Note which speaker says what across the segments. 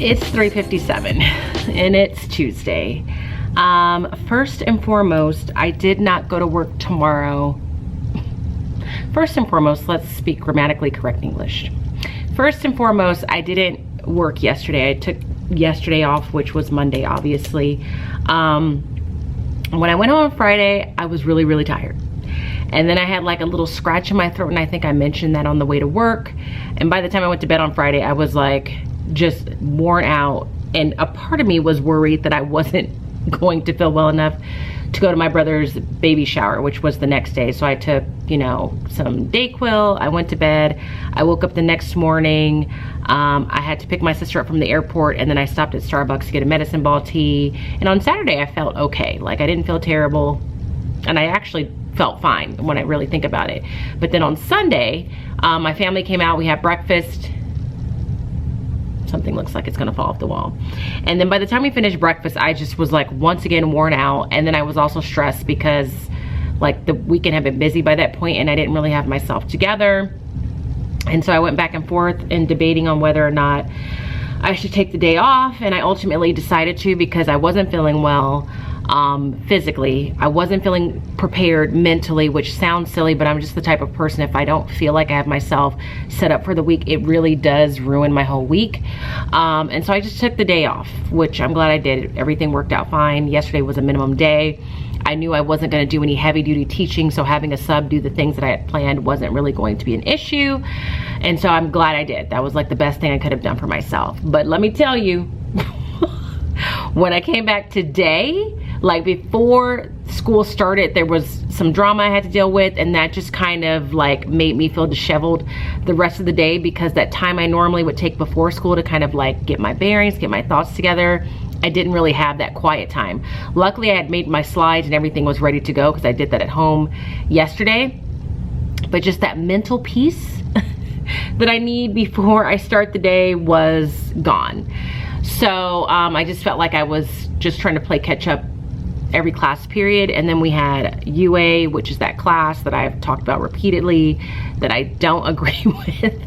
Speaker 1: It's 3:57 and it's Tuesday. First and foremost, I did not go to work tomorrow. First and foremost, let's speak grammatically correct English. First and foremost, I didn't work yesterday. I took yesterday off, which was Monday, obviously. When I went home on Friday, I was really, really tired. And then I had like a little scratch in my throat, and I think I mentioned that on the way to work. And by the time I went to bed on Friday, I was like just worn out. And a part of me was worried that I wasn't going to feel well enough to go to my brother's baby shower, which was the next day. So I took, you know, some Dayquil. I went to bed. I woke up the next morning. I had to pick my sister up from the airport, and then I stopped at Starbucks to get a medicine ball tea. And on Saturday, I felt okay. Like, I didn't feel terrible. And I actually felt fine when I really think about it. But then on Sunday, my family came out. We had breakfast. Something looks like it's gonna fall off the wall. And then by the time we finished breakfast, I just was like once again worn out. And then I was also stressed because like the weekend had been busy by that point and I didn't really have myself together. And so I went back and forth in debating on whether or not I should take the day off, and I ultimately decided to because I wasn't feeling well physically. I wasn't feeling prepared mentally, which sounds silly, but I'm just the type of person, if I don't feel like I have myself set up for the week, it really does ruin my whole week. And so I just took the day off, which I'm glad I did. Everything worked out fine. Yesterday was a minimum day. I knew I wasn't going to do any heavy duty teaching, so having a sub do the things that I had planned wasn't really going to be an issue. And so I'm glad I did. That was like the best thing I could have done for myself. But let me tell you, when I came back today, like before school started, there was some drama I had to deal with, and that just kind of like made me feel disheveled the rest of the day, because that time I normally would take before school to kind of like get my bearings, get my thoughts together, I didn't really have that quiet time. Luckily, I had made my slides and everything was ready to go because I did that at home yesterday. But just that mental peace that I need before I start the day was gone. So I just felt like I was just trying to play catch up every class period. And then we had UA, which is that class that I've talked about repeatedly that I don't agree with,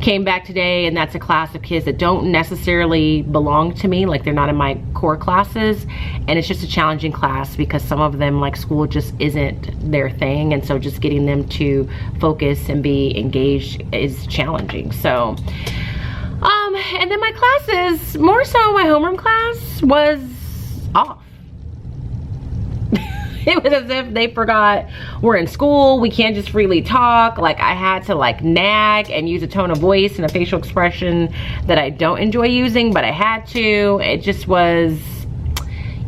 Speaker 1: came back today, and that's a class of kids that don't necessarily belong to me, like they're not in my core classes. And it's just a challenging class because some of them, like, school just isn't their thing, and so just getting them to focus and be engaged is challenging. So and then my classes, more so my homeroom class, was off. It was as if they forgot we're in school, we can't just freely talk. Like, I had to like nag and use a tone of voice and a facial expression that I don't enjoy using, but I had to. It just was,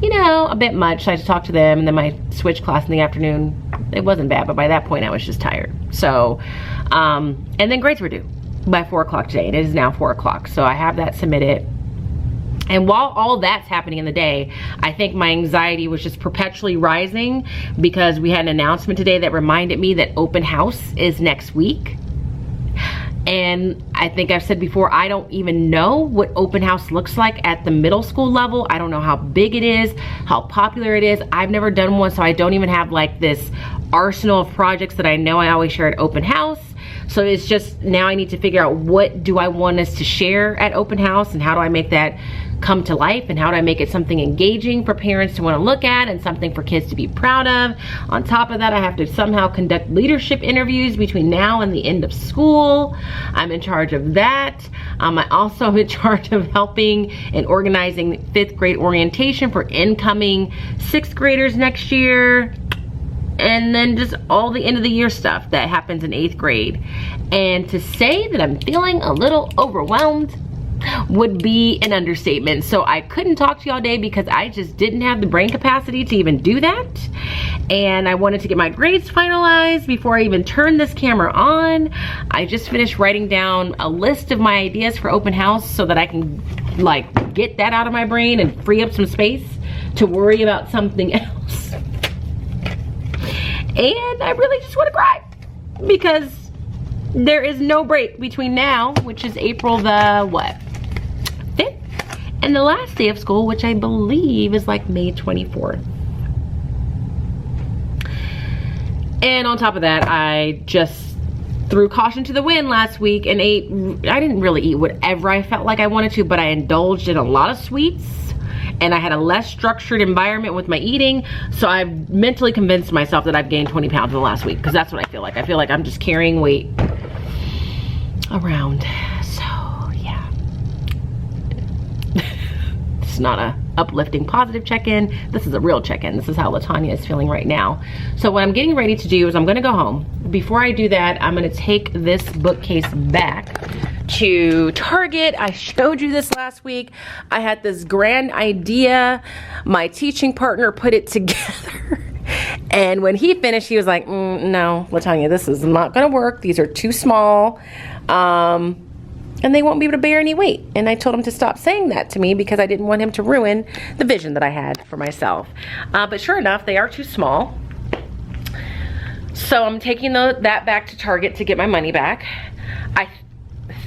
Speaker 1: you know, a bit much. So I had to talk to them, and then my switch class in the afternoon, it wasn't bad, but by that point I was just tired. So, and then grades were due by 4 o'clock today, and it is now 4 o'clock. So I have that submitted. And while all that's happening in the day, I think my anxiety was just perpetually rising because we had an announcement today that reminded me that open house is next week. And I think I've said before, I don't even know what open house looks like at the middle school level. I don't know how big it is, how popular it is. I've never done one, so I don't even have like this arsenal of projects that I know I always share at open house. So it's just, now I need to figure out what do I want us to share at open house, and how do I make that come to life, and how do I make it something engaging for parents to want to look at and something for kids to be proud of. On top of that, I have to somehow conduct leadership interviews between now and the end of school. I'm in charge of that. I also am in charge of helping and organizing 5th grade orientation for incoming 6th graders next year. And then just all the end of the year stuff that happens in 8th grade. And to say that I'm feeling a little overwhelmed would be an understatement. So I couldn't talk to you all day because I just didn't have the brain capacity to even do that. And I wanted to get my grades finalized before I even turned this camera on. I just finished writing down a list of my ideas for open house so that I can like get that out of my brain and free up some space to worry about something else. And I really just want to cry because there is no break between now, which is April the what, 5th, and the last day of school, which I believe is like May 24th. And on top of that, I just threw caution to the wind last week and ate, I didn't really eat whatever I felt like I wanted to, but I indulged in a lot of sweets, and I had a less structured environment with my eating. So I've mentally convinced myself that I've gained 20 pounds in the last week, because that's what I feel like. I feel like I'm just carrying weight around. So yeah, this is not a uplifting positive check-in. This is a real check-in. This is how Latanya is feeling right now. So what I'm getting ready to do is I'm gonna go home. Before I do that, I'm gonna take this bookcase back to Target. I showed you this last week. I had this grand idea. My teaching partner put it together. And when he finished, he was like, no, Latanya, this is not gonna work. These are too small. And they won't be able to bear any weight. And I told him to stop saying that to me, because I didn't want him to ruin the vision that I had for myself. But sure enough, they are too small. So I'm taking that back to Target to get my money back. I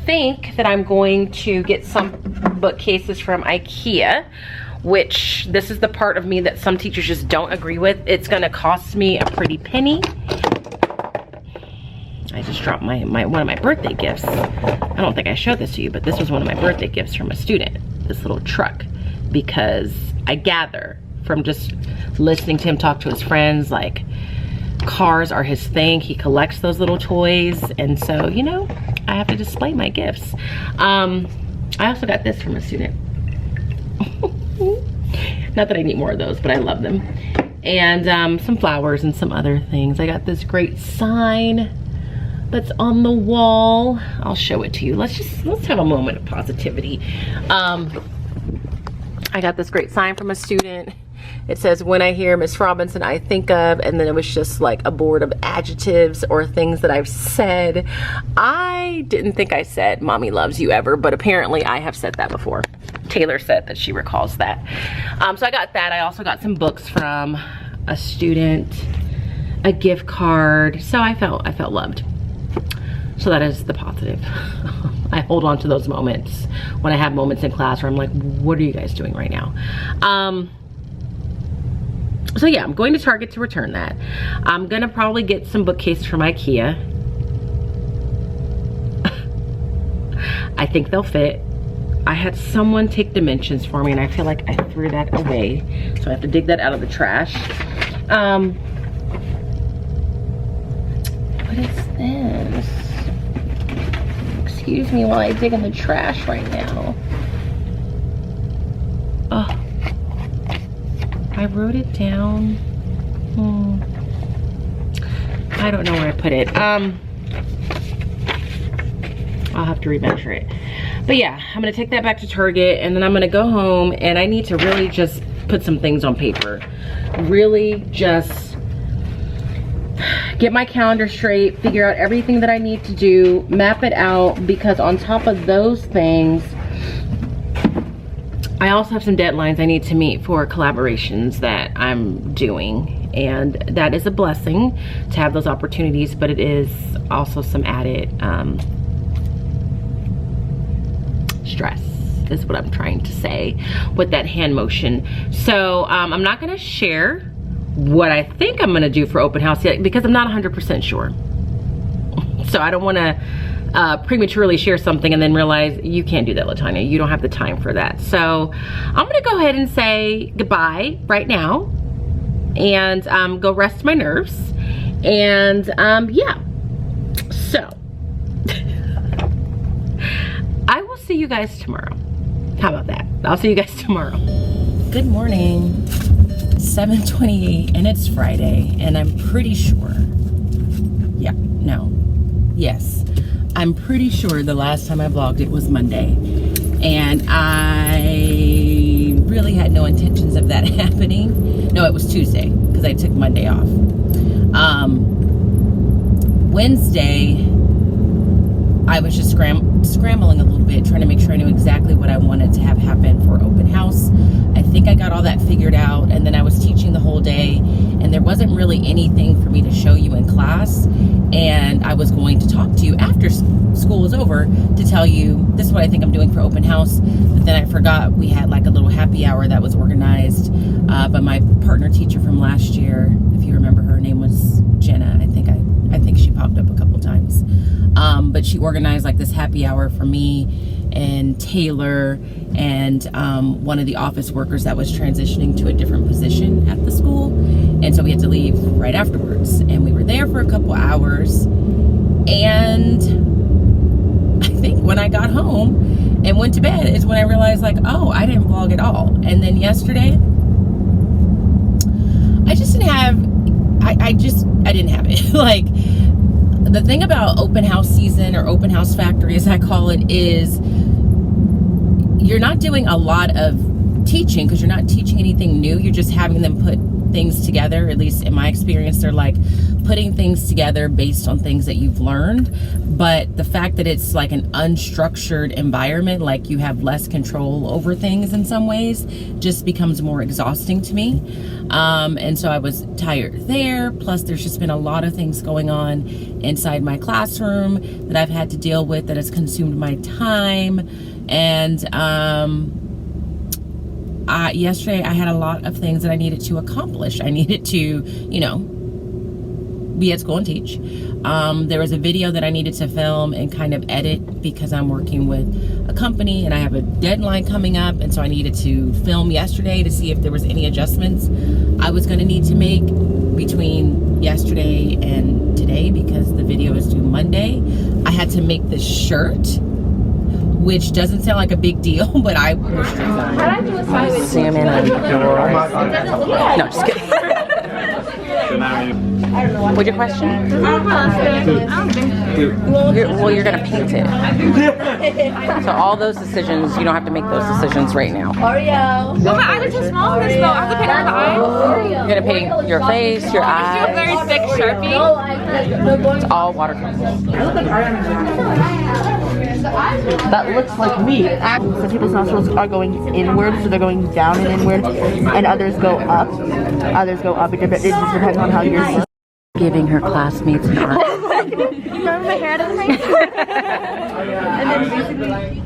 Speaker 1: think that I'm going to get some bookcases from IKEA, which this is the part of me that some teachers just don't agree with. It's gonna cost me a pretty penny. I just dropped one of my birthday gifts. I don't think I showed this to you, but this was one of my birthday gifts from a student, this little truck, because I gather from just listening to him talk to his friends, like, cars are his thing. He collects those little toys, and so, you know, I have to display my gifts. I also got this from a student. Not that I need more of those, but I love them. And some flowers and some other things. I got this great sign that's on the wall. I'll show it to you. Let's have a moment of positivity. I got this great sign from a student. It says, when I hear Miss Robinson, I think of, and then it was just like a board of adjectives or things that I've said. I didn't think I said mommy loves you ever, but apparently I have said that before. Taylor said that she recalls that. So I got that. I also got some books from a student, a gift card. So I felt loved. So that is the positive. I hold on to those moments when I have moments in class where I'm like, what are you guys doing right now? So yeah, I'm going to Target to return that. I'm gonna probably get some bookcases from IKEA. I think they'll fit. I had someone take dimensions for me, and I feel like I threw that away. So I have to dig that out of the trash. What is this? Excuse me while I dig in the trash right now. Oh, I wrote it down. I don't know where I put it. I'll have to remeasure it. But yeah, I'm gonna take that back to Target, and then I'm gonna go home, and I need to really just put some things on paper. Really just get my calendar straight, figure out everything that I need to do, map it out, because on top of those things, I also have some deadlines I need to meet for collaborations that I'm doing. And that is a blessing to have those opportunities, but it is also some added stress, is what I'm trying to say with that hand motion. So I'm not gonna share what I think I'm gonna do for open house yet, because I'm not 100% sure. So I don't wanna prematurely share something and then realize you can't do that, Latanya. You don't have the time for that. So I'm gonna go ahead and say goodbye right now, and go rest my nerves. And yeah, so I will see you guys tomorrow. How about that? I'll see you guys tomorrow. Good morning. 7:28, and it's Friday, and I'm pretty sure, I'm pretty sure the last time I vlogged it was Monday, and I really had no intentions of that happening. No, it was Tuesday, because I took Monday off. Wednesday, I was just scrambling a little bit, trying to make sure I knew exactly what I wanted to have happen for open house. I think I got all that figured out, and then I was teaching the whole day, and there wasn't really anything for me to show you in class, and I was going to talk to you after school was over to tell you this is what I think I'm doing for open house. But then I forgot we had like a little happy hour that was organized by my partner teacher from last year. If you remember, her name was Jenna. I think she popped up a couple times. she organized like this happy hour for me and Taylor and one of the office workers that was transitioning to a different position at the school. And so we had to leave right afterwards. And we were there for a couple hours. And I think when I got home and went to bed is when I realized like, oh, I didn't vlog at all. And then yesterday, I just didn't have, I didn't have it. Like, the thing about open house season, or open house factory as I call it, is you're not doing a lot of teaching because you're not teaching anything new. You're just having them put things together. At least in my experience, they're like putting things together based on things that you've learned. But the fact that it's like an unstructured environment, like you have less control over things in some ways, just becomes more exhausting to me. And so I was tired there. Plus there's just been a lot of things going on inside my classroom that I've had to deal with that has consumed my time. And yesterday I had a lot of things that I needed to accomplish. I needed to, you know, be at school and teach. There was a video that I needed to film and kind of edit because I'm working with a company and I have a deadline coming up, and so I needed to film yesterday to see if there was any adjustments I was going to need to make between yesterday and today because the video is due Monday. I had to make this shirt, which doesn't sound like a big deal, but I was zoom in on yours. No, just kidding. What's your question? Well, you're gonna paint it. So all those decisions, you don't have to make those decisions right now.
Speaker 2: Oreo. No, my eyes are too small for this though. I have to paint on the eyes.
Speaker 1: You're gonna paint your face, your eyes.
Speaker 2: A very thick Sharpie.
Speaker 1: It's all watercolor.
Speaker 3: That looks like me. Some people's nostrils are going inward, so they're going down and inward, and others go up. Others go up. It just depends on how you're
Speaker 1: Giving her classmates an art.
Speaker 3: Remember my hair doesn't make and then basically.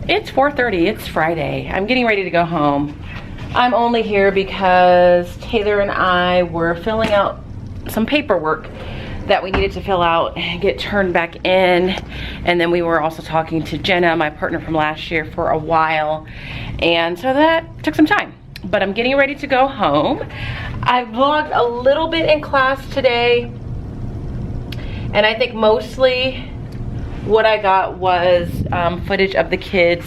Speaker 1: It's 4:30, it's Friday. I'm getting ready to go home. I'm only here because Taylor and I were filling out some paperwork that we needed to fill out and get turned back in. And then we were also talking to Jenna, my partner from last year, for a while. And so that took some time. But I'm getting ready to go home. I vlogged a little bit in class today. And I think mostly what I got was footage of the kids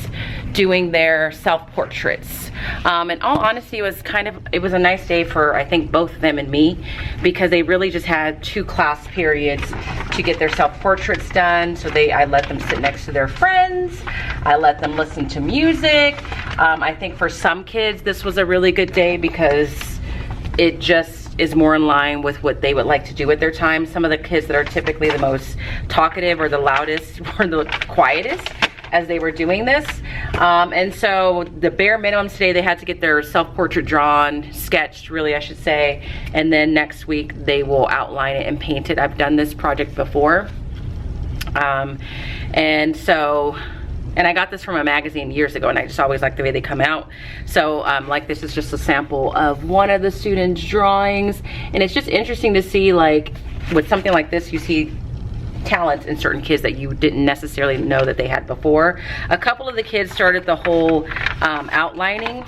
Speaker 1: doing their self-portraits. In all honesty, it was a nice day for, I think, both them and me, because they really just had 2 class periods to get their self-portraits done. So I let them sit next to their friends. I let them listen to music. I think for some kids, this was a really good day because it just is more in line with what they would like to do with their time. Some of the kids that are typically the most talkative or the loudest were the quietest as they were doing this. And so the bare minimum today, they had to get their self-portrait drawn, sketched really I should say, and then next week they will outline it and paint it. I've done this project before. And I got this from a magazine years ago, and I just always like the way they come out. So like this is just a sample of one of the students' drawings. And it's just interesting to see, like, with something like this, you see talents in certain kids that you didn't necessarily know that they had before. A couple of the kids started the whole outlining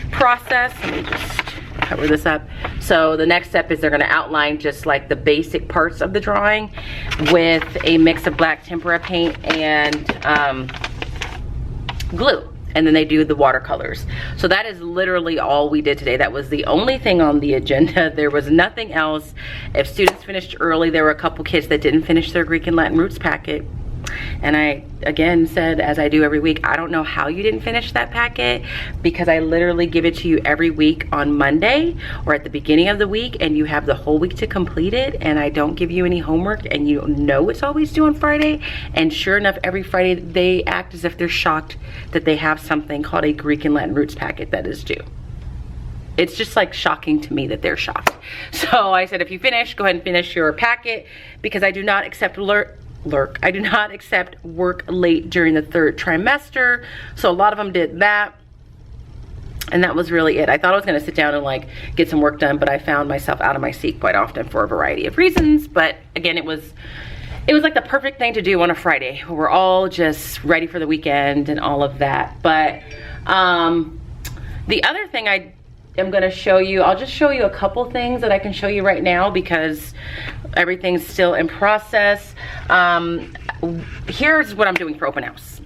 Speaker 1: process. Let me just cover this up. So the next step is they're gonna outline just like the basic parts of the drawing with a mix of black tempera paint and glue. And then they do the watercolors. So that is literally all we did today. That was the only thing on the agenda. There was nothing else. If students finished early, there were a couple kids that didn't finish their Greek and Latin roots packet. And I, again, said, as I do every week, I don't know how you didn't finish that packet, because I literally give it to you every week on Monday or at the beginning of the week, and you have the whole week to complete it, and I don't give you any homework, and you know it's always due on Friday. And sure enough, every Friday they act as if they're shocked that they have something called a Greek and Latin roots packet that is due. It's just like shocking to me that they're shocked. So I said, if you finish, go ahead and finish your packet, because I do not accept lurk. I do not accept work late during the 3rd trimester. So a lot of them did that. And that was really it. I thought I was gonna sit down and like get some work done, but I found myself out of my seat quite often for a variety of reasons. But again, it was like the perfect thing to do on a Friday. We're all just ready for the weekend and all of that. But the other thing I am gonna show you, I'll just show you a couple things that I can show you right now because everything's still in process. Here's what I'm doing for open house.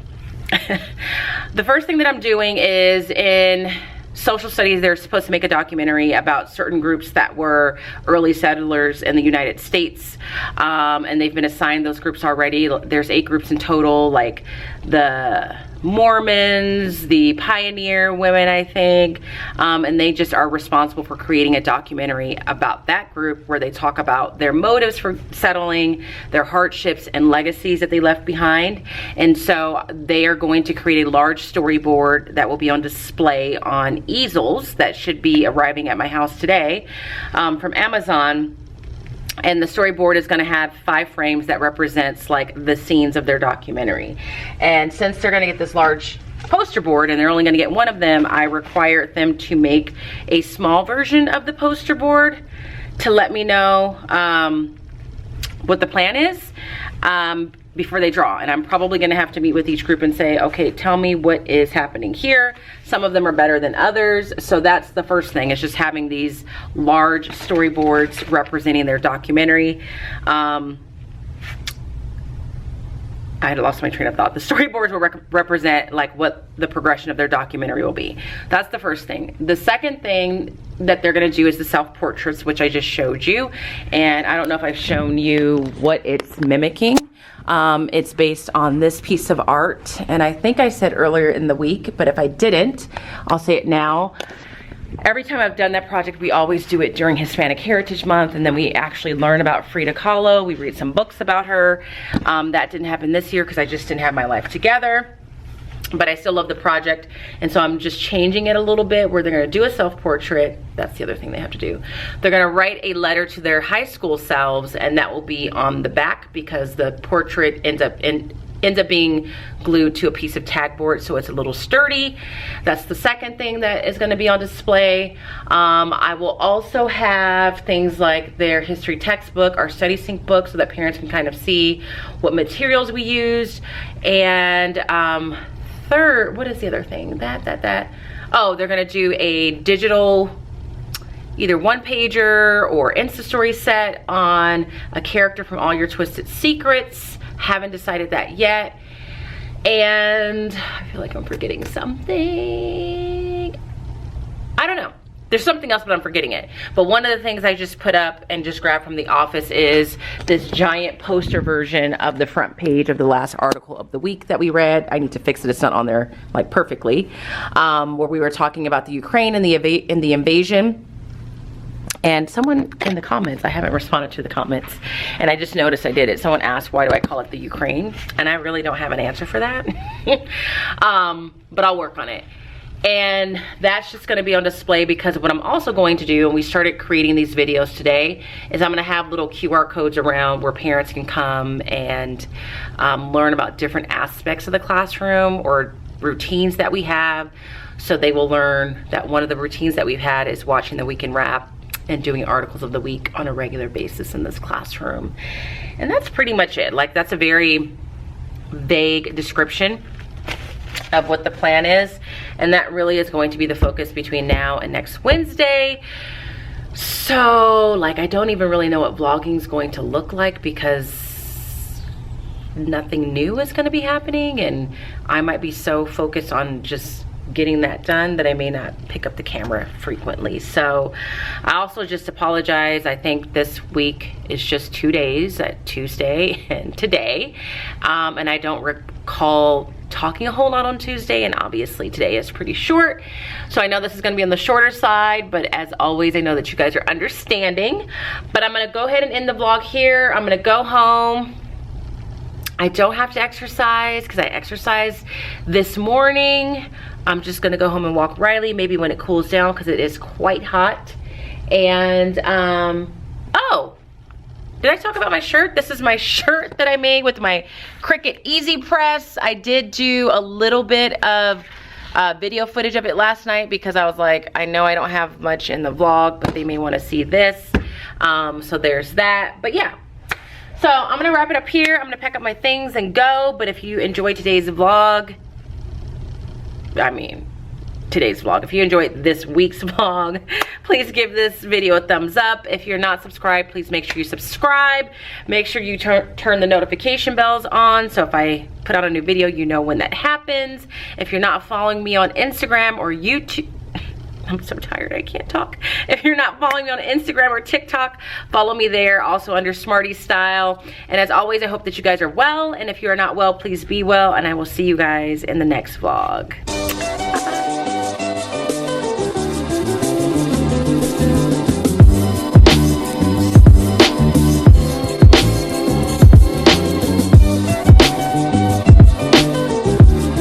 Speaker 1: The first thing that I'm doing is in social studies, they're supposed to make a documentary about certain groups that were early settlers in the United States. And they've been assigned those groups already. There's 8 groups in total, like the Mormons, the pioneer women, I think. And they just are responsible for creating a documentary about that group where they talk about their motives for settling, their hardships and legacies that they left behind. And so they are going to create a large storyboard that will be on display on easels that should be arriving at my house today from Amazon. And the storyboard is going to have 5 frames that represents like the scenes of their documentary. And since they're going to get this large poster board and they're only going to get one of them, I required them to make a small version of the poster board to let me know what the plan is before they draw. And I'm probably going to have to meet with each group and say, okay, tell me what is happening here. Some of them are better than others. So that's the first thing, is just having these large storyboards representing their documentary. I had lost my train of thought. The storyboards will represent like what the progression of their documentary will be. That's the first thing. The second thing that they're gonna do is the self-portraits, which I just showed you. And I don't know if I've shown you what it's mimicking. It's based on this piece of art. And I think I said earlier in the week, but if I didn't, I'll say it now. Every time I've done that project, we always do it during Hispanic Heritage Month, and then we actually learn about Frida Kahlo. We read some books about her. That didn't happen this year because I just didn't have my life together. But I still love the project, and so I'm just changing it a little bit where they're gonna do a self-portrait. That's the other thing they have to do. They're gonna write a letter to their high school selves, and that will be on the back because the portrait ends up being glued to a piece of tag board, so it's a little sturdy. That's the second thing that is gonna be on display. I will also have things like their history textbook, our study sync book, so that parents can kind of see what materials we used. And third, what is the other thing? Oh, they're gonna do a digital, either one-pager or Insta story set on a character from All Your Twisted Secrets. Haven't decided that yet. And I feel like I'm forgetting something. I don't know. There's something else, but I'm forgetting it. But one of the things I just put up and just grabbed from the office is this giant poster version of the front page of the last article of the week that we read. I need to fix it. It's not on there like perfectly. Where we were talking about the Ukraine and the invasion. And someone in the comments, I haven't responded to the comments, and I just noticed I did it. Someone asked, why do I call it the Ukraine? And I really don't have an answer for that. But I'll work on it. And that's just gonna be on display because what I'm also going to do, and we started creating these videos today, is I'm gonna have little QR codes around where parents can come and learn about different aspects of the classroom or routines that we have. So they will learn that one of the routines that we've had is watching the Weekend Wrap and doing articles of the week on a regular basis in this classroom. And that's pretty much it. Like, that's a very vague description of what the plan is, and that really is going to be the focus between now and next Wednesday. So like, I don't even really know what vlogging is going to look like because nothing new is going to be happening, and I might be so focused on just getting that done that I may not pick up the camera frequently. So I also just apologize. I think this week is just 2 days, at Tuesday and today, and I don't recall talking a whole lot on Tuesday, and obviously today is pretty short, so I know this is going to be on the shorter side, but as always I know that you guys are understanding. But I'm going to go ahead and end the vlog here. I'm going to go home. I don't have to exercise because I exercised this morning. I'm just gonna go home and walk Riley, maybe when it cools down because it is quite hot. And oh, did I talk about my shirt? This is my shirt that I made with my Cricut Easy Press. I did do a little bit of video footage of it last night because I was like, I know I don't have much in the vlog, but they may want to see this. So there's that. But yeah. So I'm gonna wrap it up here. I'm gonna pack up my things and go. But if you enjoyed today's vlog, if you enjoyed this week's vlog, please give this video a thumbs up. If you're not subscribed, please make sure you subscribe. Make sure you turn the notification bells on, so if I put out a new video, you know when that happens. If you're not following me on Instagram or YouTube, I'm so tired, I can't talk. If you're not following me on Instagram or TikTok, follow me there, also under Smarty Style. And as always, I hope that you guys are well. And if you are not well, please be well. And I will see you guys in the next vlog.